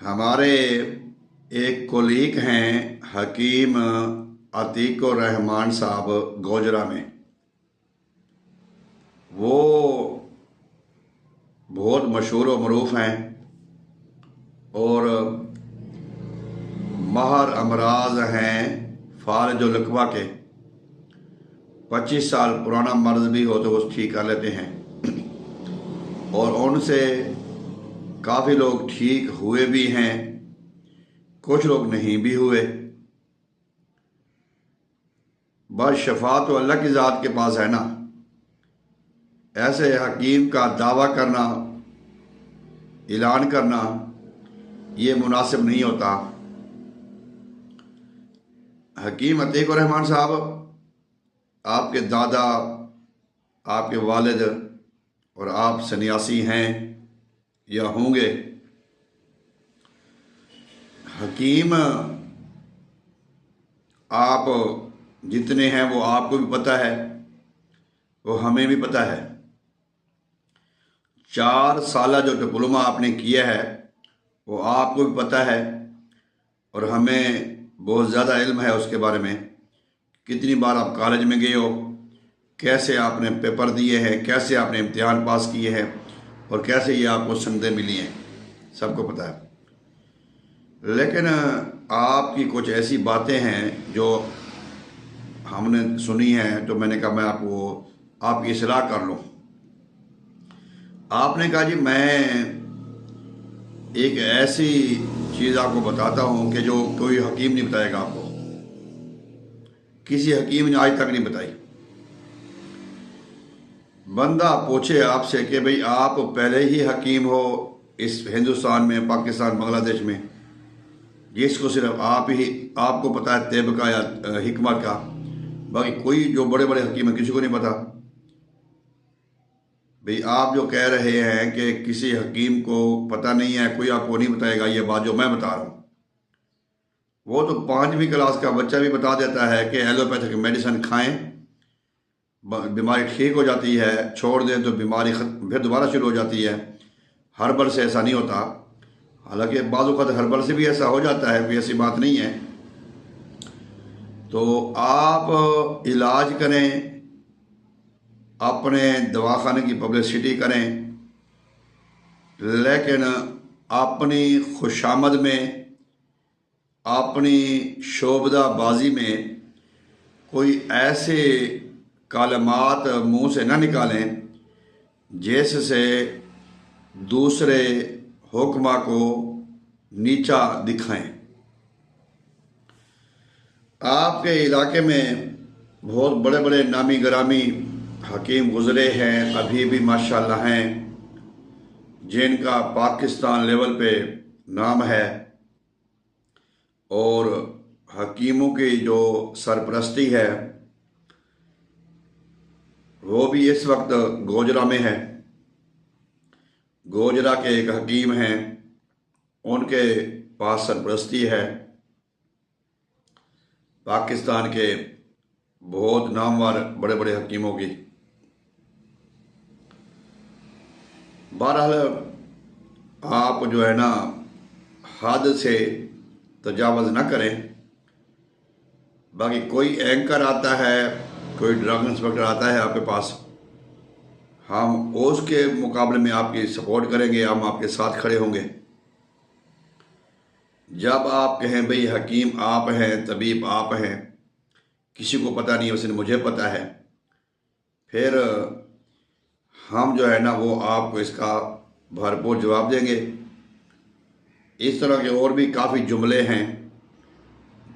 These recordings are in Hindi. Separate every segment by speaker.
Speaker 1: हमारे एक कोलीग हैं हकीम अतीकुर रहमान साहब गोजरा में। वो बहुत मशहूर व मरूफ हैं और माहर अमराज हैं फालज व लकवा के। 25 साल पुराना मर्ज भी हो तो वो ठीक कर लेते हैं और उनसे काफ़ी लोग ठीक हुए भी हैं, कुछ लोग नहीं भी हुए। बस शफा तो अल्लाह की ज़ात के पास है ना। ऐसे हकीम का दावा करना, ऐलान करना ये मुनासिब नहीं होता। हकीम अतीकुर रहमान साहब आपके दादा, आपके वालिद और आप सन्यासी हैं या होंगे। हकीम आप जितने हैं वो आपको भी पता है, वो हमें भी पता है। 4 साल जो डिप्लोमा आपने किया है वो आपको भी पता है और हमें बहुत ज़्यादा इल्म है उसके बारे में। कितनी बार आप कॉलेज में गए हो, कैसे आपने पेपर दिए हैं, कैसे आपने इम्तिहान पास किए हैं और कैसे ये आपको संदें मिली हैं, सबको पता है। लेकिन आपकी कुछ ऐसी बातें हैं जो हमने सुनी हैं, तो मैंने कहा मैं आपकी इस्लाह कर लूँ। आपने कहा जी मैं एक ऐसी चीज़ आपको बताता हूँ कि जो कोई हकीम नहीं बताएगा आपको, किसी हकीम ने आज तक नहीं बताई। बंदा पूछे आपसे कि भाई आप पहले ही हकीम हो इस हिंदुस्तान में, पाकिस्तान, बांग्लादेश में, जिसको सिर्फ आपको पता है तैब का या हिकमत का, बाकी कोई जो बड़े बड़े हकीम है किसी को नहीं पता। भाई आप जो कह रहे हैं कि किसी हकीम को पता नहीं है, कोई आपको नहीं बताएगा, ये बात जो मैं बता रहा हूँ वो तो 5वीं क्लास का बच्चा भी बता देता है कि एलोपैथिक मेडिसिन खाएं, बीमारी ठीक हो जाती है, छोड़ दें तो बीमारी फिर दोबारा शुरू हो जाती है। हर्बल से ऐसा नहीं होता, हालांकि बाज़ वक़्त हर्बल से भी ऐसा हो जाता है, कोई ऐसी बात नहीं है। तो आप इलाज करें, अपने दवाखाने की पब्लिसिटी करें, लेकिन अपनी खुशामद में, अपनी शोबदाबाजी में कोई ऐसे कालमात मुंह से ना निकालें जिससे दूसरे हुक्मा को नीचा दिखाएं। आपके इलाके में बहुत बड़े बड़े नामी गरामी हकीम गुज़रे हैं, अभी भी माशाल्लाह हैं, जिनका पाकिस्तान लेवल पे नाम है और हकीमों की जो सरपरस्ती है वो भी इस वक्त गोजरा में है। गोजरा के एक हकीम हैं, उनके पास सरपरस्ती है पाकिस्तान के बहुत नामवर बड़े बड़े हकीमों की। बहरहाल आप जो है ना हद से तजावज़ ना करें। बाकी कोई एंकर आता है, कोई ड्रग इंस्पेक्टर आता है आपके पास, हम उसके मुकाबले में आपकी सपोर्ट करेंगे, हम आपके साथ खड़े होंगे। जब आप कहें भाई हकीम आप हैं, तबीब आप हैं, किसी को पता नहीं, उसने मुझे पता है, फिर हम जो है ना वो आपको इसका भरपूर जवाब देंगे। इस तरह के और भी काफ़ी जुमले हैं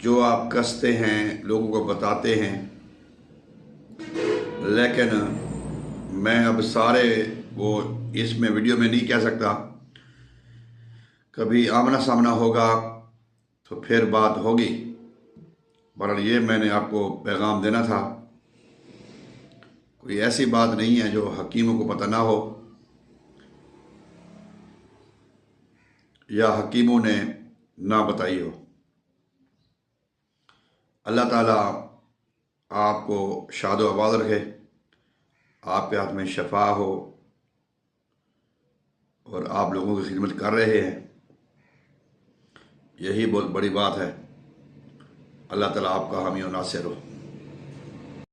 Speaker 1: जो आप कसते हैं, लोगों को बताते हैं, लेकिन मैं अब सारे वो इसमें वीडियो में नहीं कह सकता। कभी आमना सामना होगा तो फिर बात होगी। बहरहाल ये मैंने आपको पैगाम देना था। कोई ऐसी बात नहीं है जो हकीमों को पता ना हो या हकीमों ने ना बताई हो। अल्लाह ताला आपको शादो आबाद रखे, आपके हाथ में शफा हो और आप लोगों की खिदमत कर रहे हैं। यही बहुत बड़ी बात है। अल्लाह ताला आपका हामी और नासिर हो।